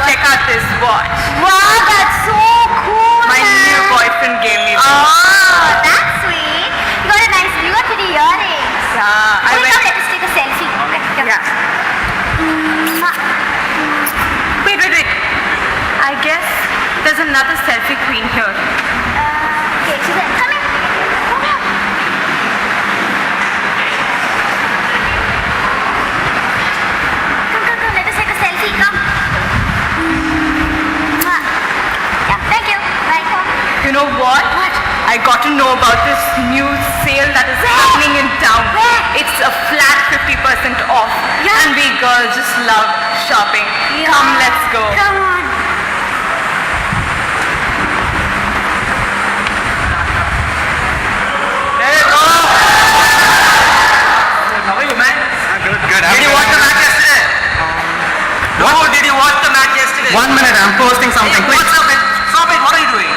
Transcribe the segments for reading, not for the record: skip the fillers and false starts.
check out this watch. Wow, that's so cool. My man. new boyfriend gave me this. Oh, that's sweet. You got a nice view of the earrings. Yeah, I Come, went. let us take a selfie. Yeah. Wait. I guess there's another selfie queen here. Okay, so then, come here. Come here. Come, let us take a selfie, come. Yeah, thank you. Bye. You know what? I got to know about this new sale that is happening in town. Where? It's a flat 50% off. Yeah. And we girls just love shopping. Yeah. Come, let's go. Come on. Hey, go! How are you, man? Good. Did you watch the match yesterday? No, did you watch the match yesterday? 1 minute, I'm posting something. Hey, Please. what's up, man? Stop it. What are you doing?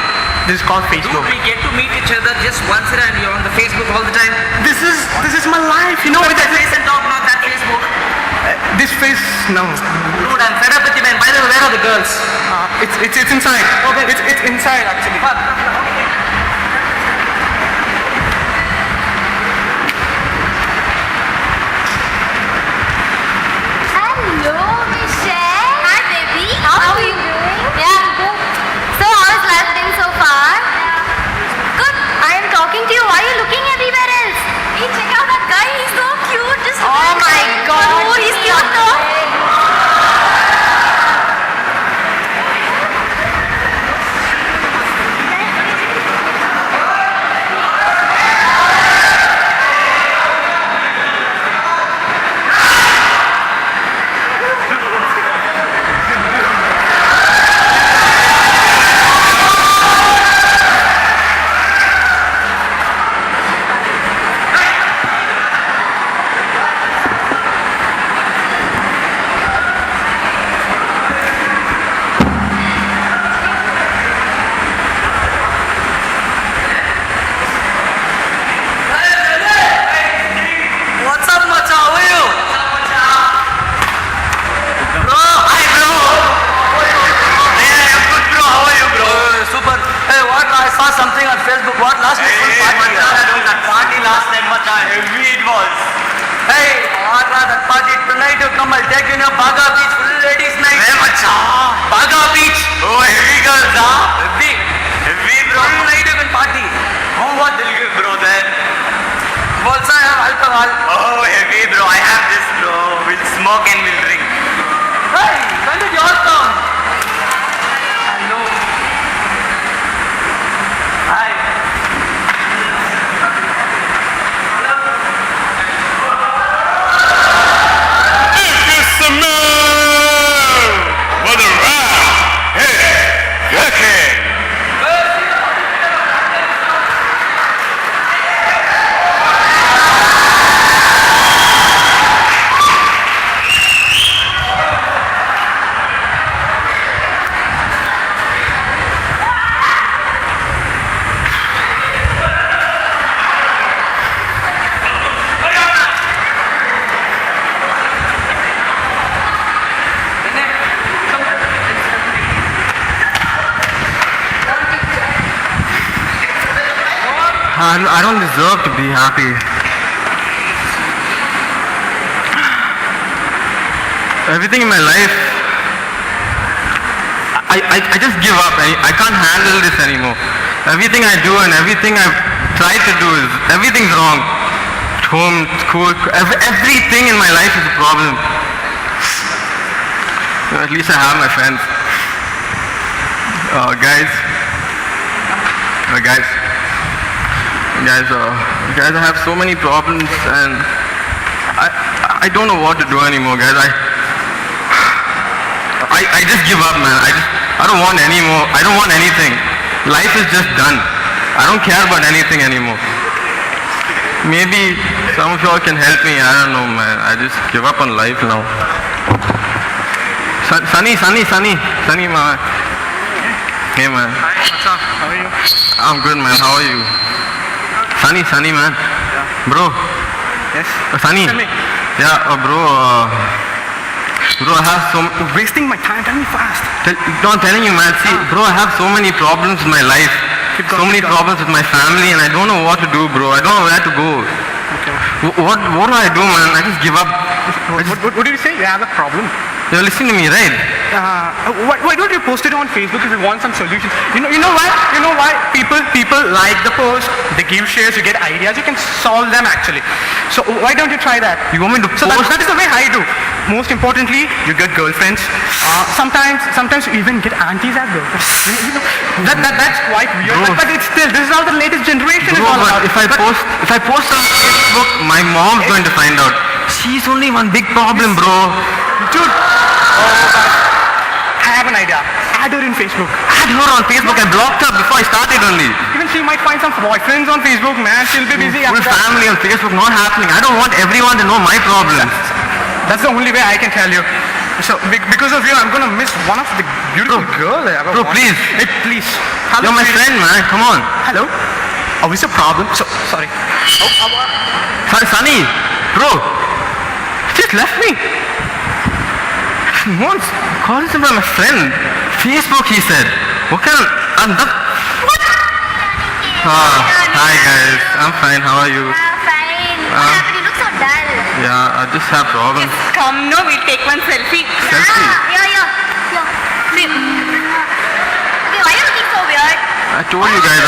This is called Dude, Facebook. we get to meet each other just once and you're on the Facebook all the time. This is my life. You know But what that face and talk, not that Facebook. this face. No, Dude, I'm fed up with you, man. By the way, where are the girls? it's inside. Okay. It's inside actually. Hello, Michelle. Hi, baby. How are you doing? Yeah, good. So, how's life been so far? Good. I am talking to you. Why are you looking everywhere else? Hey, check out that guy. He's so cute. Just Oh my God. Oh, he's cute though. What's up, Macha? How are you? Bro, hi, bro. Yeah, I'm good, bro. How are you, bro? Super. Hey, what? I saw something on Facebook. What? Last night full party. That was that party last night, Macha. Heavy it was. Hey, what? That party tonight you come. I'll take you in a Baga Beach full ladies night. Hey, Macha. Baga Beach. Oh, heavy girls, huh? Heavy. Heavy, bro. Full night you can party. Oh, what will you, bro? Then. Also, I have alcohol. Oh, heavy, bro. I have this, bro. We'll smoke and we'll drink. Hey, when did yours come? Hello. Hi. I don't deserve to be happy. Everything in my life, I just give up. I can't handle this anymore. Everything I do and everything I've tried to do is, everything's wrong. Home, school, everything in my life is a problem. At least I have my friends. Guys, I have so many problems and I don't know what to do anymore, guys. I just give up, man. I don't want any more. I don't want anything. Life is just done. I don't care about anything anymore. Maybe some of y'all can help me. I don't know, man. I just give up on life now. Sunny, man. Hey, man. Hi, what's up? How are you? I'm good, man. How are you? Sunny, man. Yeah. Bro. Yes. Sunny. Tell me. Yeah, bro. Bro, I have so... You're wasting my time. Tell me fast. No, I'm telling you, man. See, bro, I have so many problems in my life. Keep So going, many keep going. problems with my family, and I don't know what to do, bro. I don't know where to go. Okay. What do I do, man? I just give up. What did you say? You have a problem. You're listening to me, right? Why don't you post it on Facebook if you want some solutions? You know why? You know why? People like the post. They give shares. You get ideas. You can solve them actually. So why don't you try that? You want me to So post? that is the way I do. Most importantly, you get girlfriends. Sometimes you even get aunties as girlfriends. That's quite weird. Bro. But it's still, this is how the latest generation is Bro, all but about. if I post on Facebook, my mom's going to find out. She's only one big problem, bro. Dude, I have an idea. Add her in Facebook. Add her on Facebook. I blocked her before I started only. Even she might find some boyfriends on Facebook, man. She'll be busy Full after that. family on Facebook, not happening. I don't want everyone to know my problems. That's the only way I can tell you. So, because of you, I'm gonna miss one of the beautiful girls I ever Bro, wanted. please. Hey, please. Hello, You're my sweetie. friend, man. Come on. Hello? Oh, is a problem? So, sorry. Sunny, bro. Just left me. Once called him by my friend. Facebook, he said. What kind of... What? Hi guys. I'm fine. How are you? Fine. What happened? You look so dull. Yeah, I just have problems. Come, no, we'll take one selfie. Selfie? Yeah. See. Okay, why are you looking so weird? I told you guys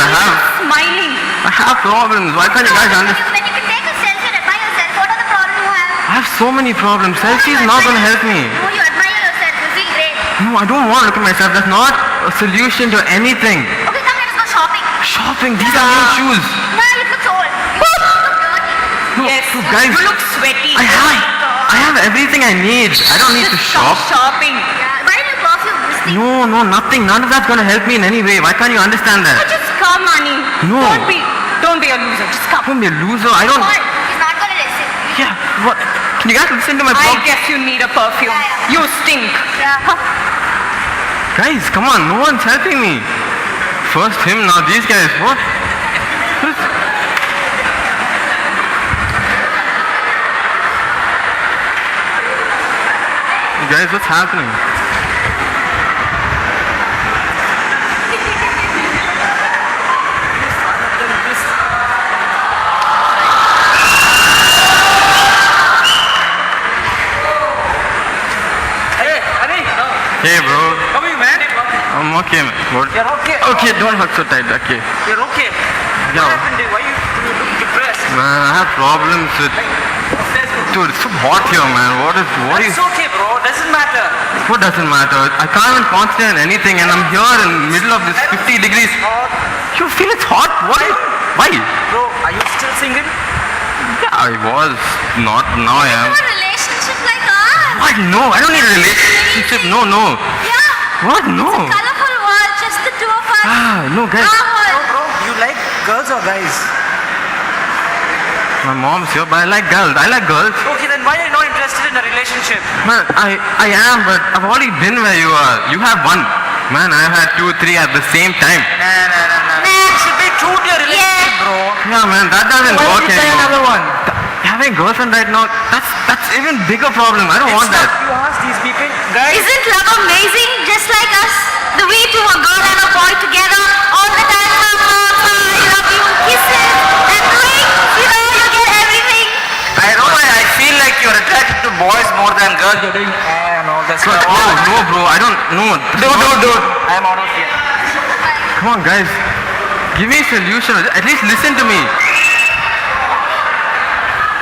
Smiling. I have problems. Why can't you guys understand? When you can take a selfie and admire yourself, what are the problems you have? I have so many problems. Selfie is not going to help me. No, you admire yourself. You feel great. No, I don't want to look at myself. That's not a solution to anything. Okay, come, let us go shopping. Shopping, these are new shoes. No, you look old. You look dirty. No, Yes. no, guys, You look sweaty. I have everything I need. I don't need to Just shop. stop shopping. Yeah. Why do you perfume this thing? No, nothing. None of that's going to help me in any way. Why can't you understand that? Just come, honey. No. Don't be a loser. Just come. Don't be a loser. I don't... What? He's not gonna listen. Yeah, what? Can you guys listen to my I problem? guess you need a perfume. Yeah. You stink. Yeah. Guys, come on. No one's helping me. First him, now these guys. What? Guys, what's happening? Hey, Hari. Hey, bro. How are you, man? I'm okay, man. What? You're okay. Okay, don't hug so tight. Okay. You're okay. Yeah. What happened? Why you look depressed? Man, I have problems with... Dude, it's so hot here, man. What is It's okay, bro. Doesn't matter. What doesn't matter? I can't even concentrate on anything, and I'm here in the middle of this 50 degrees. You feel it's hot? What? Why? Bro, are you still single? Yeah, I was not. Now I am. A relationship like ours. What? No, I don't need a relationship. No. Yeah. What? No. Colorful world, just the two of us. No, guys. Our world. Bro, you like girls or guys? My mom's here, but I like girls. I like girls. Okay, then why are you not interested in a relationship? Man, I am, but I've already been where you are. You have one. Man, I've had 2, 3 at the same time. Nah. You should be true to your relationship, bro. Yeah, man, that doesn't Why work don't you try anymore. another one? Having a girlfriend right now, that's even bigger problem. I don't want that. You ask these people, guys. Isn't love amazing? Just like us, the we two, a girl and a boy together, all the time. I love you, kisses and rings. You know, you get everything. I know, I feel like you're attracted to boys more than girls. You're doing and all that But, stuff. no, bro, I don't know. Dude. I'm out of here. Come on, guys. Give me a solution. At least listen to me.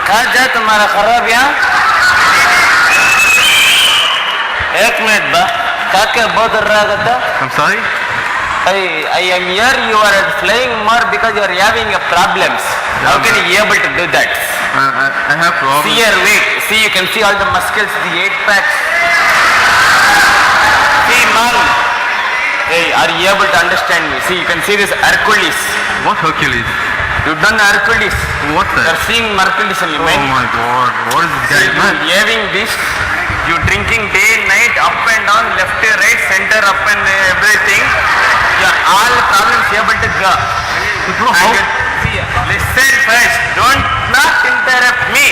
कहाँ जाए तुम्हारा खराब यहाँ? एक minute बा काके बहुत रहा था I'm sorry. I am here you are flying more because you are having a problems how can you be able to do that I have problems. see your weight see you can see all the muscles the 8 packs see man hey are you able to understand me see you can see this Hercules What Hercules? you done Hercules What's you are that? seeing Hercules in your Oh mind my god. What is this guy? you Man, having this, you drinking day, night, up and down, left, right, center, up and everything. Your all problems able to go. bro, how? See, listen first. Don't not interrupt me.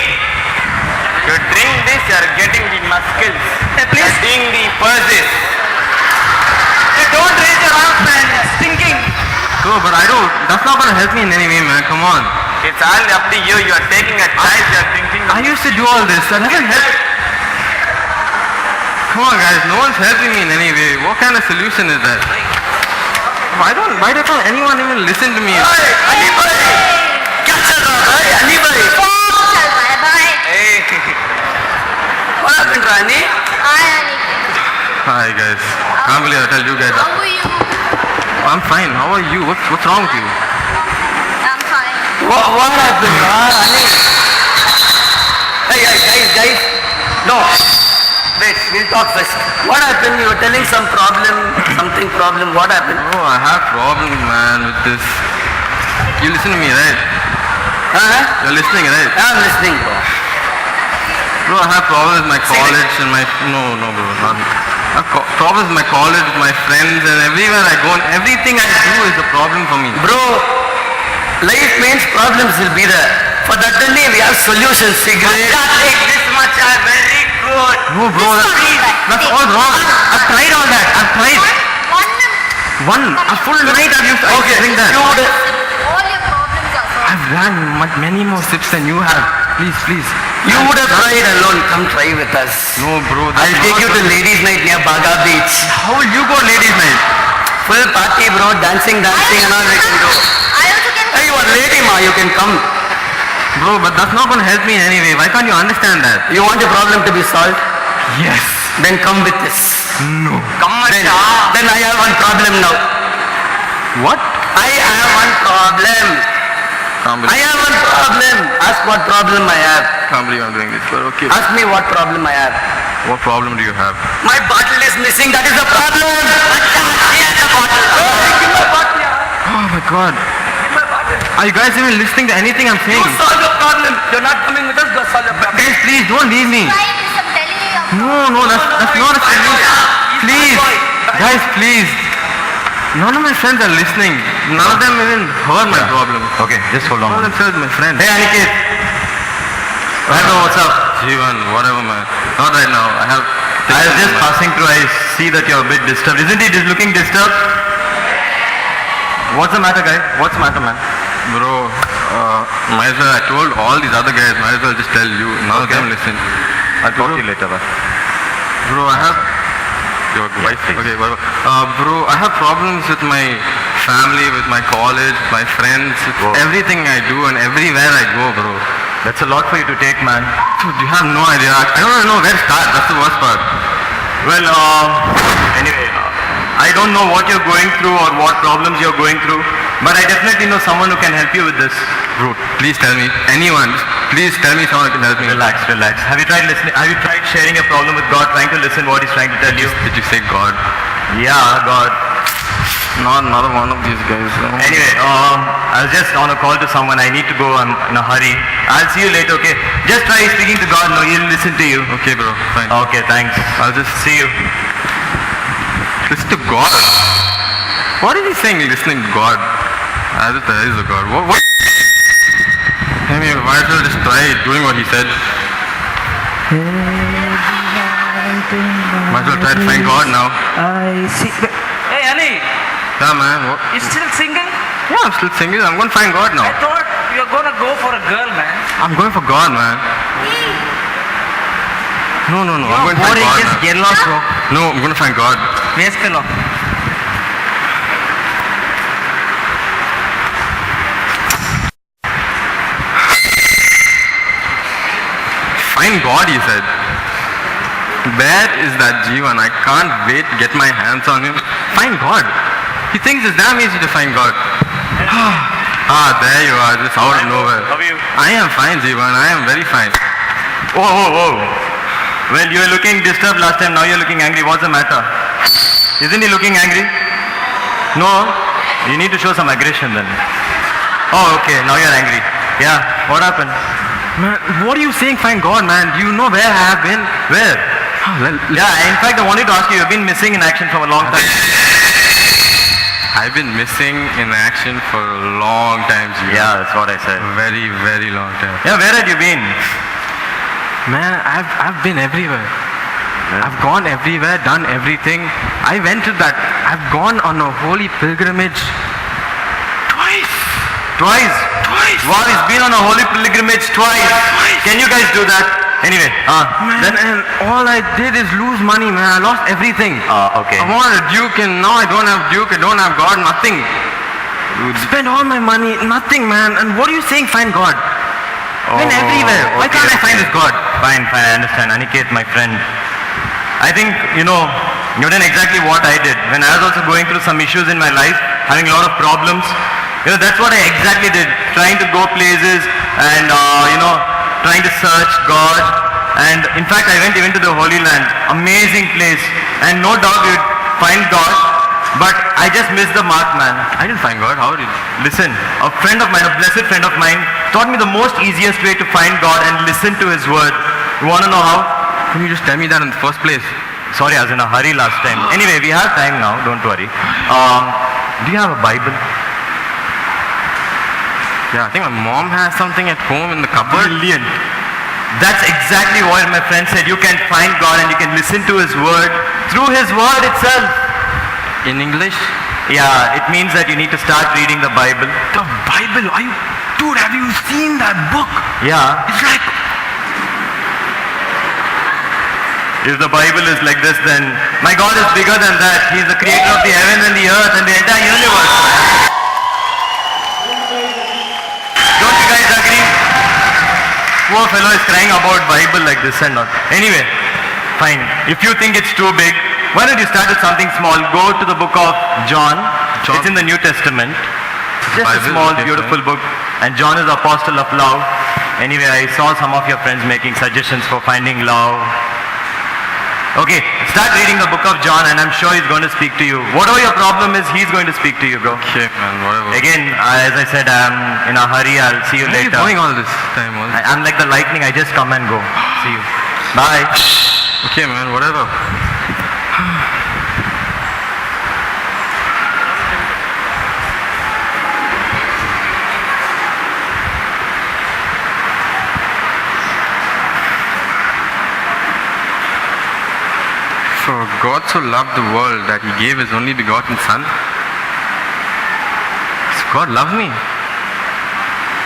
You drink this, you are getting the muscles. not gonna help me in any way, man. Come on. It's all up to you. You are taking a choice. You are thinking. I used to do all this. That doesn't help. Come on, guys. No one's helping me in any way. What kind of solution is that? Why don't anyone even listen to me? Ali भाई क्या चल रहा है अली भाई चल रहा है bye What happened Rani? Hi Ani. Hi, guys. Can't believe I tell you guys. How are you? I'm fine. How are you? What's wrong with you? I'm fine. What happened Rani? Hey guys no wait we'll talk first. What happened? You were telling some problem. What happened? Oh, I have problems, man, with this. You listen to me, right? You're listening, right? I'm listening bro. Bro, I have problems with my college and my... No, bro. I have problems with my college, with my friends, and everywhere I go, and everything I do is a problem for me. Bro, life means problems will be there. For that only we have solutions. Cigarette. Take this much are very good. No, bro, that's all wrong. I've tried all that. I've tried. A full night I've used to drink that. All your problems are solved. I've done many more sips than you have. Please. You would have tried alone. Come try with us. No, bro. I'll take you to ladies' night near Baga Beach. How will you go ladies' night? Full party, bro. Dancing and all we can do. I also can. Hey, you are lady, ma. You can come. Bro, but that's not going to help me in any way. Why can't you understand that? You want your problem to be solved? Yes. Then come with us. No. Come then I have one problem now. What? I have one problem. I have one problem. Ask what problem I have. Can't believe I'm doing this, but okay. Ask me what problem I have. What problem do you have? My bottle is missing. That is the problem. Here's the bottle. Give my bottle. Oh my god. Give my bottle. Are you guys even listening to anything I'm saying? You solve your problem. You're not coming with us. Go solve your problem. Guys, please don't leave me. Try this. I'm telling you. No, that's not a solution. Please. Guys, please. None of my friends are listening. None of them even heard my problem. Okay, just hold All on. themselves my friends. Hey Aniket. What's up? Jeevan, whatever, man. Not right now. I was just passing through. I see that you're a bit disturbed. Isn't he looking disturbed? What's the matter, guy? What's the matter, man? Bro, might as well, I told all these other guys, might as well just tell you. None of Okay. them listen. I'll talk to you later, man. Bro, I have... Your wife? please. Okay, whatever. Bro, I have problems with my family, with my college, my friends, with Whoa. everything I do and everywhere I go, bro. That's a lot for you to take, man. Dude, you have no idea. I don't even know where to start. That's the worst part. Well, anyway, I don't know what you're going through or what problems you're going through, but I definitely know someone who can help you with this. Bro, please tell me. Anyone, just please tell me someone who can help me. Relax. Have you tried listening? Have you tried sharing a problem with God, trying to listen what He's trying to tell you? Did you say God? Yeah, God. Not another one of these guys. Anyway, I was just on a call to someone. I need to go. I'm in a hurry. I'll see you later, okay? Just try speaking to God. No, He'll listen to you. Okay, bro, fine. Okay, thanks. I'll just See you. listen to God. What is he saying, listening to God? I just there is a God. What? I mean, might as well just try doing what he said. Might as well try to find God now. I see. Hey, Annie, Yeah, man. What? you still single? Yeah, I'm still singing. I'm going to find God now. I thought you were gonna go for a girl, man. I'm going for God, man. No. I'm going to find God. Just Man. get lost, bro. No, I'm going to find God. Waste fellow. Find God, he said. Where is that Jeevan? I can't wait to get my hands on him. Find God. He thinks it's damn easy to find God. There you are, just out of nowhere. How are you? I am fine, Jeevan. I am very fine. Whoa. Well, you were looking disturbed last time. Now you're looking angry. What's the matter? Isn't he looking angry? No? You need to show some aggression then. Oh, okay. Now you're angry. Yeah. What happened? Man, what are you saying, find God, man? Do you know where I have been? Where? Well, Yeah, in fact, I wanted to ask you, you've been missing in action for a long time. I've been missing in action for a long time, Jeevan. Yeah, that's what I said. Very, very long time. Yeah, where had you been? Man, I've been everywhere. Yeah. I've gone everywhere, done everything. I've gone on a holy pilgrimage twice. Twice? Wow, he's been on a holy pilgrimage twice. Can you guys do that? Anyway, Man, and all I did is lose money, man. I lost everything. okay. I wanted a Duke and now I don't have Duke, I don't have God, nothing. Spend all my money, nothing, man. And what are you saying, find God? Been everywhere. Why can't I find this God? Fine, I understand. Aniket, my friend. I think, you've done exactly what I did. When I was also going through some issues in my life, having a lot of problems, that's what I exactly did. Trying to go places and, trying to search God. And in fact, I went even to the Holy Land. Amazing place. And no doubt you'd find God. But I just missed the mark, man. I didn't find God. How did you? Listen, a friend of mine, a blessed friend of mine, taught me the most easiest way to find God and listen to His word. You want to know how? Can you just tell me that in the first place? Sorry, I was in a hurry last time. Anyway, we have time now, don't worry. Do you have a Bible? Yeah, I think my mom has something at home in the cupboard. Brilliant. That's exactly what my friend said. You can find God and you can listen to His word through His word itself. In English? Yeah, it means that you need to start reading the Bible. The Bible? Dude, have you seen that book? Yeah. It's like... If the Bible is like this, then my God is bigger than that. He's the creator of the heavens and the earth and the entire universe. Don't you guys agree? Poor fellow is crying about Bible like this and not. Anyway, fine. If you think it's too big, why don't you start with something small? Go to the book of John. It's in the New Testament. Just a small, beautiful book. And John is the apostle of love. Anyway, I saw some of your friends making suggestions for finding love. Okay, start reading the book of John and I'm sure he's going to speak to you. Whatever your problem is, he's going to speak to you, bro. Okay, man, whatever. Again, as I said, I'm in a hurry. I'll see you Where are you later. going all this time? I'm like the lightning. I just come and go. See you. Bye. Okay, man, whatever. For God so loved the world that He gave His only begotten Son. Does God love me?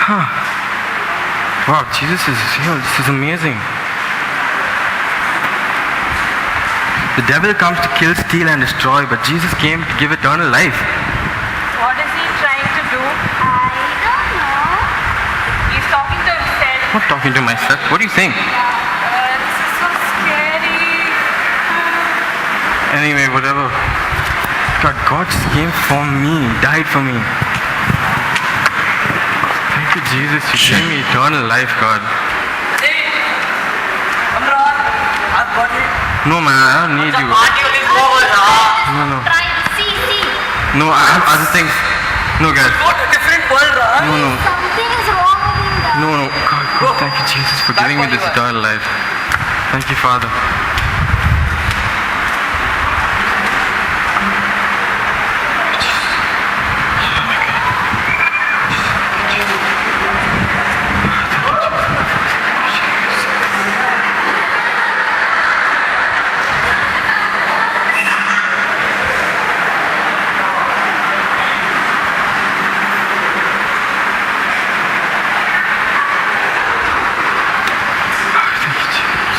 Huh. Wow, Jesus is here. This is amazing. The devil comes to kill, steal, and destroy, but Jesus came to give eternal life. What is he trying to do? I don't know. He's talking to himself. I'm not talking to myself. What do you think? This is so scary. Anyway, whatever. God just came for me, died for me. Thank you, Jesus. You gave me eternal life, God. Hey, Amran, I've got it. No, man, I don't need you. Module is over now. No. Try to see. No, I have other things. No, guys. Go to different world, huh? No. Something is wrong with him. No. God, thank you, Jesus, for giving me this eternal life. Thank you, Father.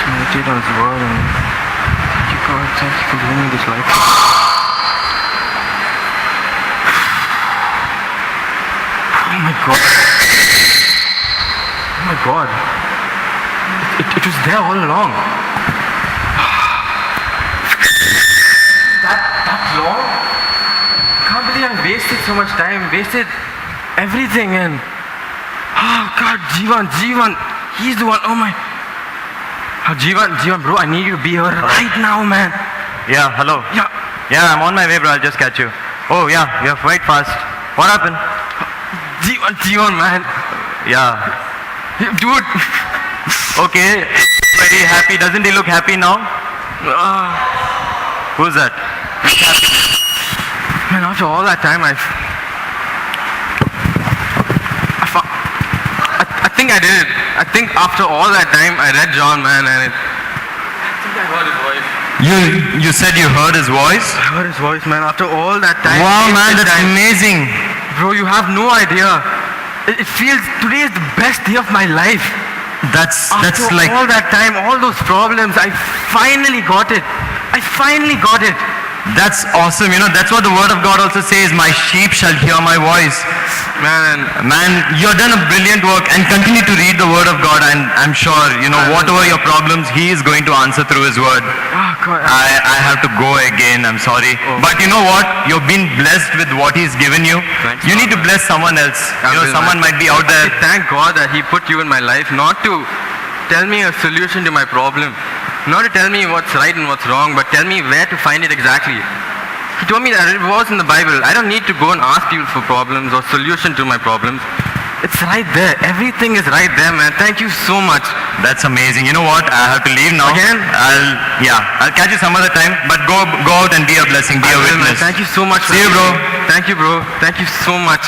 Meditate on His word and thank you, God. Thank you for giving me this life. Oh my God. Oh my God. It was there all along. That long? I can't believe I wasted so much time, wasted everything, and oh God, Jeevan, he's the one. Oh my. Oh, Jeevan, bro, I need you to be here right now, man. Yeah, hello. Yeah, I'm on my way, bro. I'll just catch you. Oh, yeah, you're quite fast. What happened? Jeevan, man. Yeah. Dude. Okay. Very happy. Doesn't he look happy now? Who's that? Man, after all that time, I think I did it. I think after all that time, I read John, man, and I think I heard his voice. You said you heard his voice? I heard his voice, man, after all that time. Wow, man, wasted that's time. amazing. Bro, you have no idea. it feels today is the best day of my life. That's After like, all that time, all those problems, I finally got it. I finally got it. that's awesome. You know, that's what the word of God also says, my sheep shall hear my voice. Man, Man, you've done a brilliant work, and continue to read the word of God, and I'm sure, you know, whatever your problems, he is going to answer through his word. oh God. I have to go again, I'm sorry. But you know what? You've been blessed with what he's given you. Thanks, You need to bless someone else. You know, someone might be out there. Thank God that He put you in my life, not to tell me a solution to my problem, not to tell me what's right and what's wrong, but tell me where to find it exactly. He told me that it was in the Bible. I don't need to go and ask people for problems or solution to my problems. It's right there. Everything is right there, man. Thank you so much. That's amazing. You know what? I have to leave now. Again? I'll catch you some other time, but go out and be a blessing, be a I will, man. witness. Thank you so much. for See you, bro. everything. Thank you, bro. Thank you so much.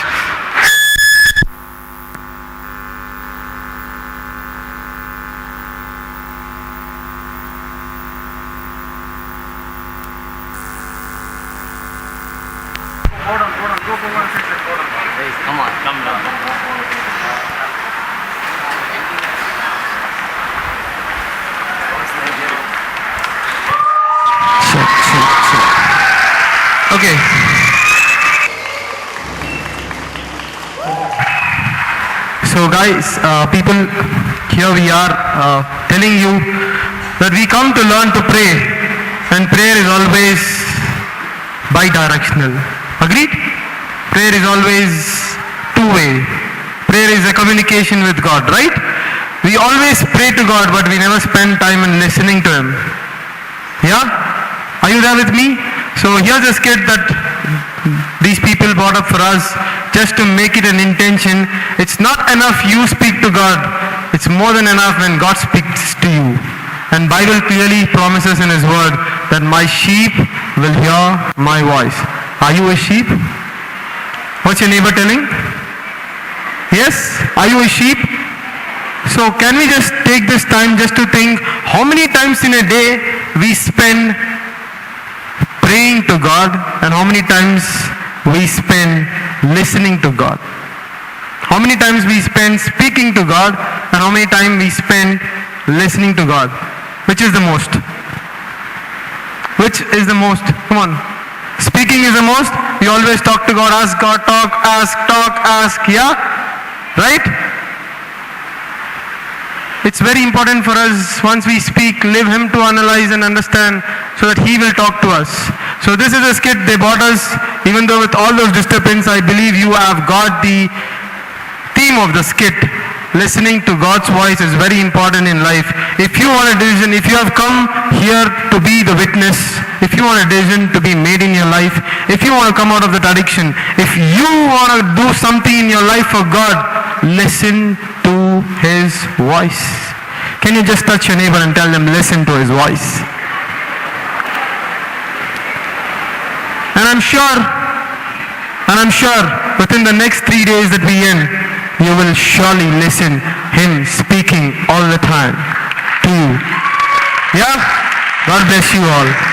Okay. So guys, people, here we are telling you that we come to learn to pray, and prayer is always bi-directional. Agreed? Prayer is always two-way. Prayer is a communication with God, right? We always pray to God, but we never spend time in listening to Him. Yeah? Are you there with me? So here's a skit that these people brought up for us just to make it an intention. It's not enough you speak to God. It's more than enough when God speaks to you. And Bible clearly promises in His word that my sheep will hear my voice. Are you a sheep? What's your neighbor telling? Yes? Are you a sheep? So can we just take this time just to think how many times in a day we spend praying to God and how many times we spend listening to God? How many times we spend speaking to God and how many times we spend listening to God? Which is the most? Which is the most? Come on. Speaking is the most. We always talk to God, ask God, talk, ask, yeah? Right? It's very important for us, once we speak, leave Him to analyze and understand so that He will talk to us. So this is a skit they bought us. Even though with all those disturbance, I believe you have got the theme of the skit. Listening to God's voice is very important in life. If you want a decision, if you have come here to be the witness, if you want a decision to be made in your life, if you want to come out of that addiction, if you want to do something in your life for God, listen to His voice. Can you just touch your neighbor and tell them, listen to His voice? And I'm sure within the next 3 days that we in, you will surely listen Him speaking all the time to you. Yeah? God bless you all.